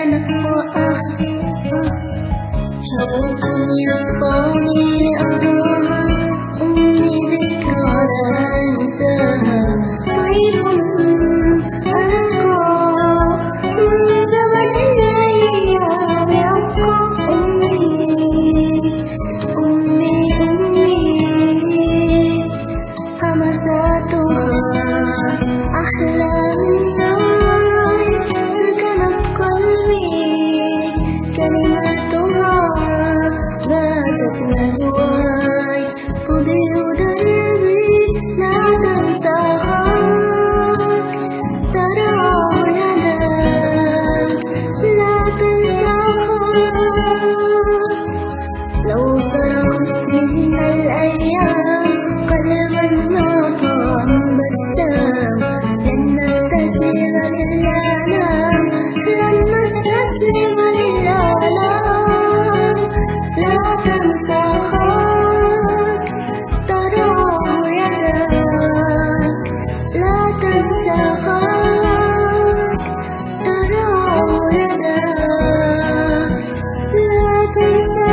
أنا وأخي شوق يدفعني لأراها، أمي ذكرى لا أنساها. طيف أرقى من زمن الأيام يبقى. أمي همساتها أحلى النار، سكنت قلبي كلماتها باتت نجواي، تضيء دربي لا تنسى خاك تراه يداك، لا تنسى خاك. لو سرقت منا الأيام قلبا ما طال بسام، لن نستسلم للآلام، لن نستسلم للآلام. لا تنسى خاك تراه يداك، لا تنسى خاك تراه يداك، لا تنسى